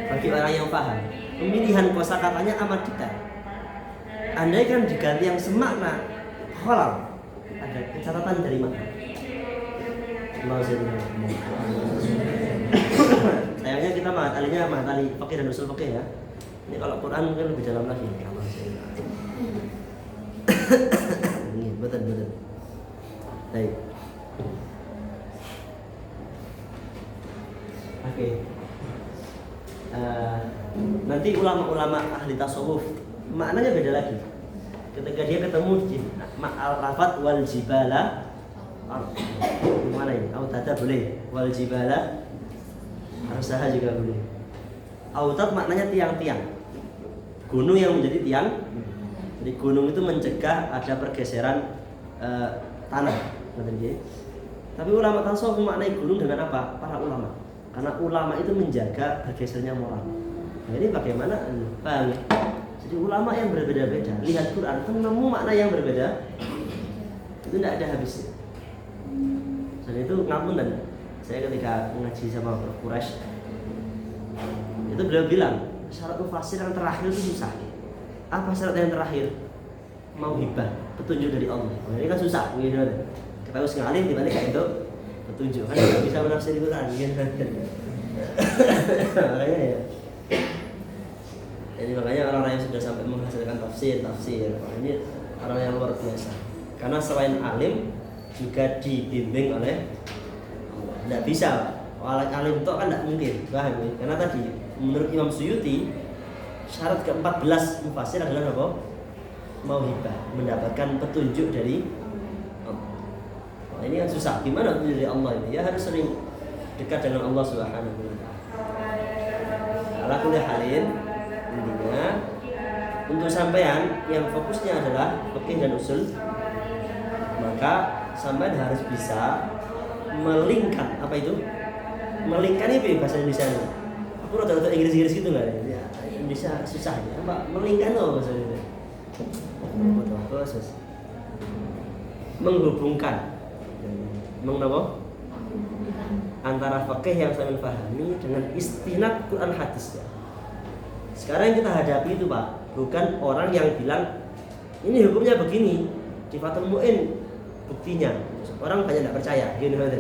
bagi orang yang paham pemilihan kosakatanya amat detail. Andai kan diganti yang semakna halal, ada catatan dari makna. Sayangnya kita matali fikih dan usul fikih ya. Ini kalau Quran mungkin lebih dalam lagi. Betul. Baik. Oke. Nanti ulama-ulama ahli tasawuf maknanya beda lagi. Ketika dia ketemu al-rafat wal jibala, mana ini? Autada boleh, wal jibala arsaha juga boleh. Autat maknanya tiang-tiang, gunung yang menjadi tiang. Jadi gunung itu mencegah ada pergeseran tanah. Tapi ulama tasawuf memaknai gunung dengan apa? Para ulama. Karena ulama itu menjaga bergesernya moral. Nah, ini bagaimana? Bang. Jadi ulama yang berbeda-beda lihat Quran menemu makna yang berbeda itu tidak ada habisnya. Dan itu ngapunten. Saya ketika ngaji sama Prof. Quraisy itu beliau bilang syarat mufasir yang terakhir itu susah. Apa syarat yang terakhir? Mau hibah, petunjuk dari Allah. Nah, ini kan susah, gitu. Kita harus ngalih dibalik kayak itu petunjuk kan nggak bisa menafsiri Quran gitu. Makanya ya. Jadi makanya orang-orang yang sudah sampai menghasilkan tafsir, ini orang yang luar biasa. Karena selain alim juga dibimbing oleh Allah. Tidak bisa, alim itu kan tidak mungkin, paham ya? Karena tadi menurut Imam Suyuti syarat ke-14 mufassir adalah apa? Mauhibah, mendapatkan petunjuk dari Allah. Nah, ini kan susah. Gimana petunjuk dari Allah ini? Ya harus sering dekat dengan Allah Subhanahu wa taala. Ala kulli halin, intinya untuk sampean yang fokusnya adalah fikih dan usul, maka sampean harus bisa melingkan apa itu? Melingkan itu bahasa Indonesia ini. Aku rada-rada Inggris gitu enggak ya? Indonesia susah ya. Apa melingkan itu bahasa Indonesia? Betul. Menghubungkan. Mengapa? Antara fikih yang saya pahami dengan istinad Quran hadis. Sekarang yang kita hadapi itu Pak, bukan orang yang bilang ini hukumnya begini di Fathul Mu'in buktinya. Orang banyak tidak percaya, gitu kan?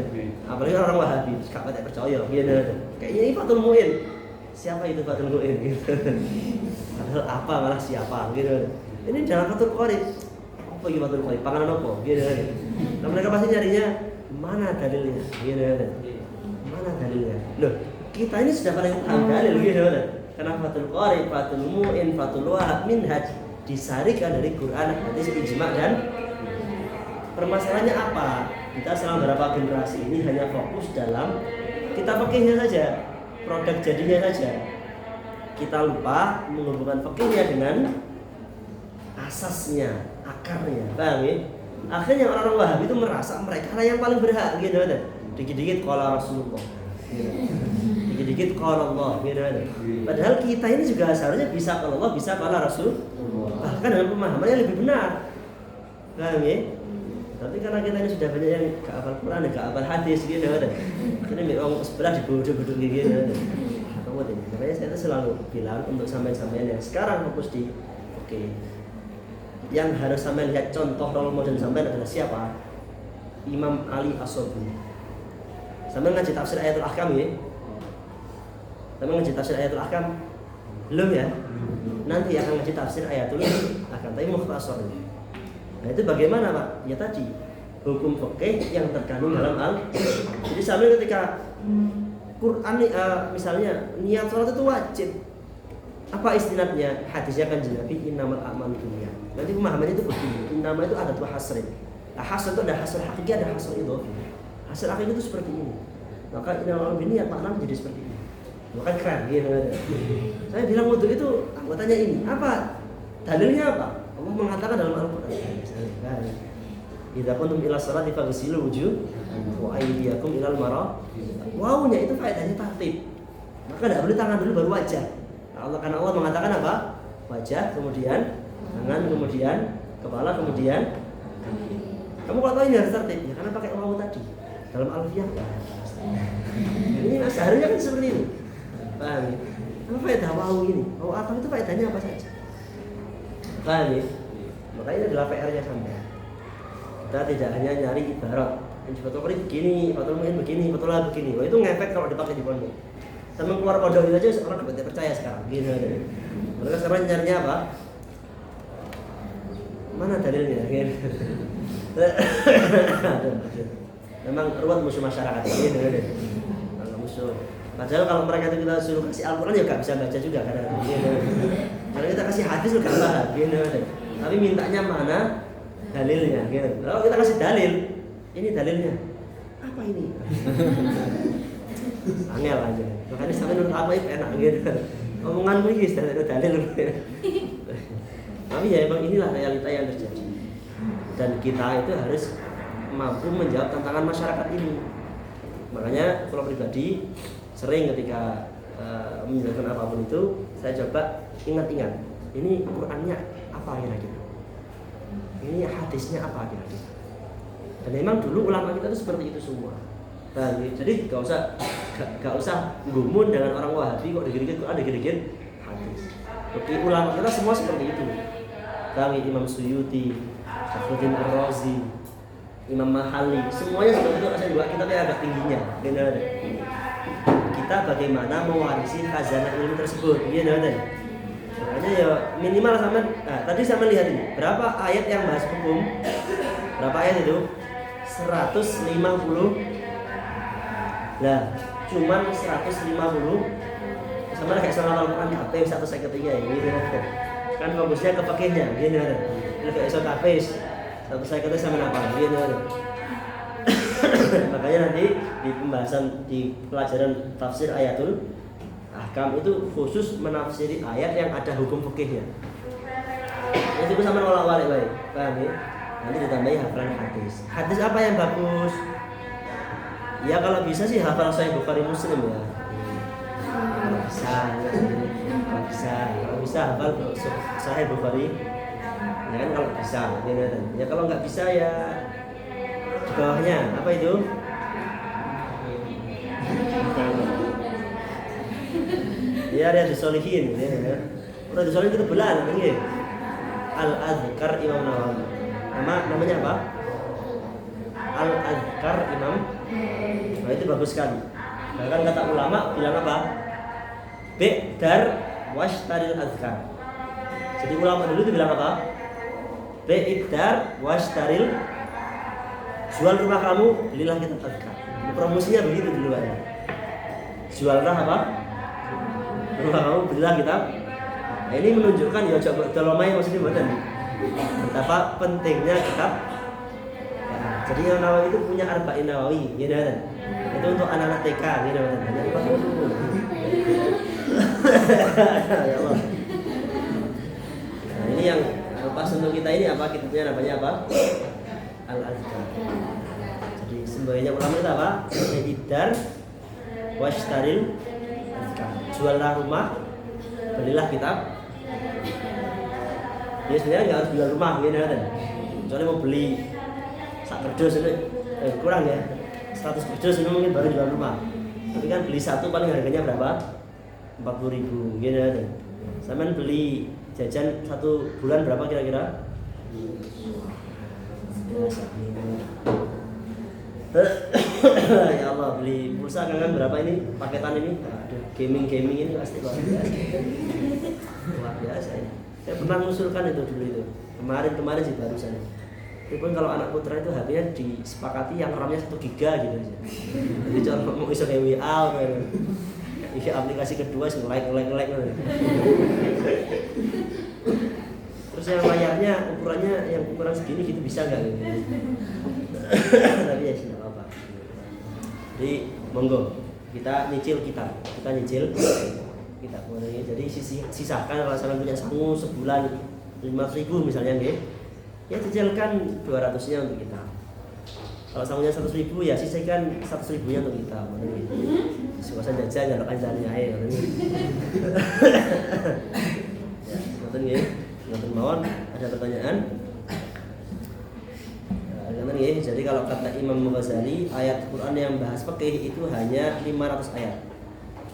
Apalagi orang Wahabi, nggak banyak percaya, gitu. Kayaknya ini Fathul Mu'in. Siapa itu Fathul Mu'in? Gitu. Padahal apa malah siapa, gitu. Ini dalam Fathul Qorib. Apa itu Fathul Qorib? Panganan apa? Gitu. Nah, mereka pasti nyarinya mana dalilnya, gitu. Mana dalilnya? Loh, kita ini sudah paling tahu dalil, gitu. Karena Fathul Qorib, Fathul Mu'in, Fathul Wahab, Minhaj disarikan dari Quran, hadis, ijma' dan permasalahannya apa? Kita selama beberapa generasi ini hanya fokus dalam kita fikihnya saja, produk jadinya saja. Kita lupa menghubungkan fikihnya dengan asasnya, akarnya. Paham ya? Akhirnya orang-orang Wahabi itu merasa mereka yang paling berhak, gitu kan? Dikit-dikit qala Rasulullah. Gitu. Dikit-dikit qala Allah, gitu kan? Padahal kita ini juga seharusnya bisa qala Allah, bisa qala Rasul. Bahkan dengan pemahaman yang lebih benar. Paham ya? Tapi karena kita ini sudah banyak yang gak hafal Quran, gak hafal hadis gitu kan. Akhirnya orang sebelah dibodoh-bodoh gitu kan. Makanya saya itu selalu bilang untuk sampean-sampean yang sekarang fokus di yang harus sampean lihat contoh role model sampean adalah siapa? Imam Ali As-Sobuni. Sampean ngaji tafsir Ayatul Ahkam ya? Sampean ngaji tafsir Ayatul Ahkam? Belum ya? Nanti akan ngaji tafsir Ayatul Ahkam, tapi mukhtasar. Nah itu bagaimana Pak? Ya tadi hukum fikih yang terkandung dalam Al-Quran. Jadi sambil ketika Quran misalnya niat sholat itu wajib. Apa istinadnya? Hadisnya kan Nabi innamal a'malu binniyat. Nanti pemahamannya itu begini. Innama itu ada dua hasrin. Nah, hasr itu ada hasr hakiki, ada hasr idhofi. Hasr hakiki itu seperti ini. Maka innamal a'malu binniyat maknanya jadi seperti ini. Maka keren gitu. Saya bilang wudu itu anggotanya ini. Apa? Dalilnya apa? Allah mengatakan dalam Al-Quran. Idza kuntum ila sholati faghsilu wujuhakum wa aydiyakum ilal marafiq. Wawunya itu faedahnya tartib. Maka tidak boleh tangan dulu baru wajah. Karena Allah mengatakan apa? Wajah, kemudian tangan, kemudian kepala, kemudian kaki. Kamu kalau tahu ini harus tertib ya karena pakai wawu tadi dalam alfiyah. Ini seharusnya kan seperti ini. Paham ya? Apa faedah wawu ini? Wawu atau itu faedahnya apa saja? Paham ya? Makanya ini adalah PR-nya sampai. Kita tidak hanya nyari ibarat. Yang Fathul Qorib begini, Fathul Mu'in begini, Fathul Wahab begini. Wah itu ngefek kalau dipakai di pondok. Sama keluar pondok itu aja orang tidak percaya sekarang. Gini aja. Mereka sekarang nyarinya apa? Mana dalilnya? Memang ruwet musuh masyarakat ini. Kalau musuh. Padahal kalau mereka itu kita suruh kasih Al-Quran ya gak bisa baca juga kadang-kadang. Karena kita kasih hadis juga gak paham. Tapi mintanya mana dalilnya? Kalau kita kasih dalil, ini dalilnya. Apa ini? Angel aja. Makanya sampai menurut apa itu enak gitu. Omonganmu ini sudah ada dalil. Tapi ya emang inilah realita yang terjadi. Dan kita itu harus mampu menjawab tantangan masyarakat ini. Makanya kalau pribadi sering ketika menjelaskan apapun itu saya coba ingat-ingat. Ini Qur'annya apa kira-kira? Ini hadisnya apa kira-kira? Dan memang dulu ulama kita itu seperti itu semua. Nah, jadi gak usah gumun dengan orang Wahabi kok dikit-dikit Quran, dikit-dikit hadis. Oke, ulama kita semua seperti itu. Kami Imam Suyuti, Syafuddin Ar-Razi, Imam Mahali, semuanya seperti itu. Saya buat kitabnya agak tingginya, benar. Kita bagaimana mewarisi khazanah ilmu tersebut, benar. Makanya ya minimal sama. Nah, tadi saya lihat ini berapa ayat yang bahas hukum, berapa ayat itu? 150. Nah, cuman 150 sama kayak soal Al-Quran HP 153 ya gitu kan, fokusnya ke pakainya gitu ada kayak soal HP 153 sama apa gitu ada. Makanya nanti di pembahasan di pelajaran tafsir ayatul ahkam itu khusus menafsiri ayat yang ada hukum fikihnya. Itu sama wala-wali baik, paham ya? Nanti ditambahi hafalan hadis. Hadis apa yang bagus? Ya kalau bisa sih hafal Sahih Bukhari Muslim ya. Kalau bisa hafal Sahih Bukhari ya kan, kalau bisa ya, kalau nggak bisa ya di bawahnya apa itu ya Riyadhus Shalihin ya. Riyadhus Shalihin itu belan ya. Al-Adhkar Imam Nawawi, namanya apa? Al-Adhkar Imam. Nah itu bagus sekali. Bahkan kata ulama bilang apa? Bi'dar washtaril azkar. Jadi ulama dulu itu bilang apa? Bi'dar washtaril, jual rumah kamu, belilah kitab azkar. Promosinya begitu dulu kan. Juallah apa? Rumah kamu, belilah kitab. Nah, ini menunjukkan ya coba dolomai maksudnya benar. Betapa pentingnya kitab. Ya, jadi Imam Nawawi itu punya Arba'in Nawawi, ya kan? Itu untuk anak-anak TK, gitu kan. Ya Allah. Nah, ini yang pas untuk kita ini apa, kitabnya namanya apa? Al-Azkar. Jadi semboyannya ulama itu apa? Idar washtaril azkar. Juallah rumah, belilah kitab. Ya sebenarnya nggak harus jual rumah, gitu kan. Kecuali mau beli sak kerdus itu kurang ya. 100 kerdus itu mungkin baru jual rumah. Tapi kan beli satu paling harganya berapa? 40.000 gitu kan. Sampean beli jajan satu bulan berapa kira-kira? Ya Allah, beli pulsa kan berapa ini? Paketan ini? Aduh, gaming ini pasti luar biasa. Luar biasa ya. Saya pernah mengusulkan itu dulu itu. Kemarin sih barusan. Walaupun kalau anak putra itu HP-nya disepakati yang RAM-nya 1 GB gitu aja. Jadi kalau mau iso kayak WA kan. Ini aplikasi kedua sih like. Terus yang layarnya ukurannya yang ukuran segini gitu bisa enggak gitu. Tapi ya sih enggak apa-apa. Jadi monggo kita nyicil kitab. Jadi sisakan kalau sampean punya sangu sebulan 5.000 misalnya nggih. Ya cicilkan 200-nya untuk kita. Kalau sangunya 100.000 ya sisihkan 100.000-nya untuk kita. Suasa jajan jangan kancane ae ngoten. Ya, ngoten nggih. Ngoten mawon, ada pertanyaan? Ngoten nggih. Jadi kalau kata Imam Ghazali, ayat Quran yang bahas fikih itu hanya 500 ayat.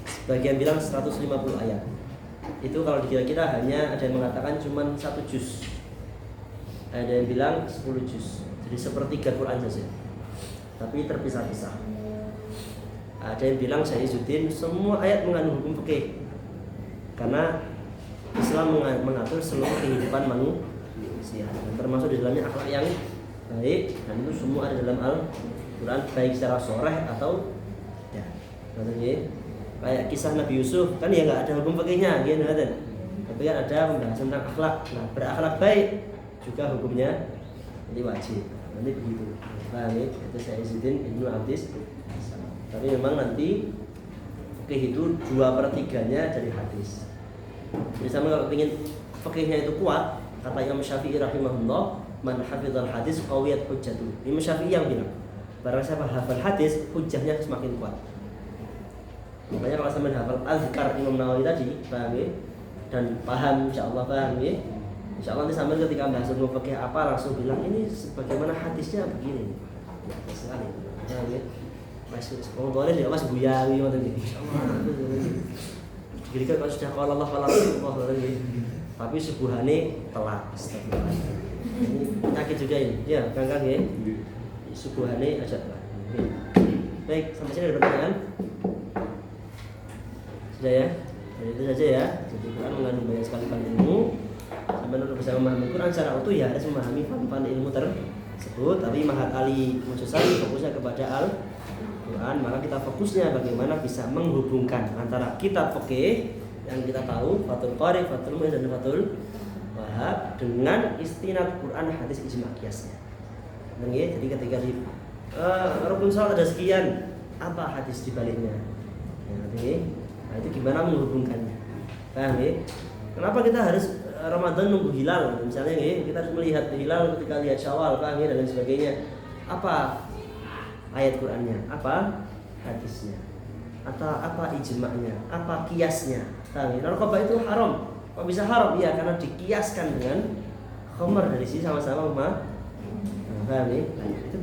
Sebagian bilang 150 ayat. Itu kalau dikira-kira hanya ada yang mengatakan cuma 1 juz. Ada yang bilang 10 juz. Jadi sepertiga Quran saja. Tapi terpisah-pisah. Ada yang bilang Syaizuddin semua ayat mengandung hukum fikih. Karena Islam mengatur seluruh kehidupan manusia, dan termasuk di dalamnya akhlak yang baik, dan itu semua ada dalam Al-Quran baik secara sharih atau ya. Kayak kisah Nabi Yusuf kan ya nggak ada hukum fikihnya gitu kan. Tapi kan ada pembahasan tentang akhlak. Nah, berakhlak baik juga hukumnya jadi wajib. Nanti begitu. Paham ya? Itu Syaizuddin Ibnu Abdis. Tapi memang nanti fikih itu 2/3-nya dari hadis. Jadi sama kalau ingin fikihnya itu kuat, kata Imam Syafi'i rahimahullah, man hafizal hadis qawiyat hujjatuh. Imam Syafi'i yang bilang, barang siapa hafal hadis, hujjahnya semakin kuat. Makanya kalau sampai hafal azkar Imam Nawawi tadi, paham ya? Dan paham, insyaallah paham ya? Insyaallah nanti sampai ketika bahas ilmu fikih apa langsung bilang ini bagaimana hadisnya begini. Ya, sekali. Paham ya? Masih boleh dia Mas buyawi ngoten iki. Insyaallah. Jadi kalau sudah kalau Allah lagi, tapi subuhane telat. Ini penyakit juga ini. Ya, Kang ya. subuhane hajat lah. Baik, sampai sini ada pertanyaan? Sudah ya? Jadi itu saja ya. Jadi Quran mengandung banyak sekali ilmu. Sampai untuk bisa memahami Quran secara utuh ya harus memahami fan ilmu tersebut. Tapi Mahat Ali Mucusari fokusnya kepada Al-Quran. Maka kita fokusnya bagaimana bisa menghubungkan antara kitab fikih yang kita tahu, Fathul Qorib, Fathul Mu'in dan Fathul Wahhab dengan istinad Quran, hadis, ijma, qiyasnya. Jadi ketika di rukun salat ada sekian, apa hadis di baliknya? Nah, itu gimana menghubungkannya? Paham ya? Kenapa kita harus Ramadan nunggu hilal? Misalnya ya, kita harus melihat hilal ketika lihat Syawal, paham ya, dan lain sebagainya. Apa ayat Qurannya? Apa hadisnya? Atau apa ijma'nya? Apa kiasnya? Paham ya? Narkoba itu haram. Kok bisa haram? Iya, karena dikiaskan dengan khamar, dari sini sama-sama paham ya? Nah, itu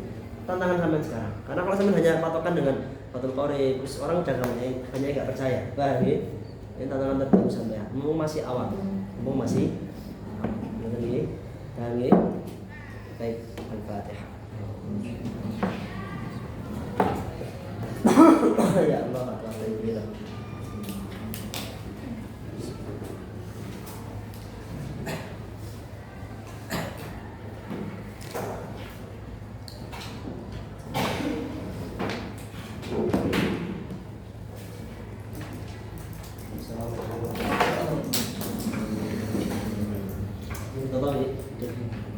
tantangan sampean sekarang. Karena kalau sampean hanya patokan dengan Fathul Qorib, terus orang udah banyak nggak percaya. Paham ya? Ini tantangan terbaru sampean. Mumpung masih awam. Paham ya? Baik, Al-Fatihah. Ya Allah, alhamdulillah. Assalamualaikum.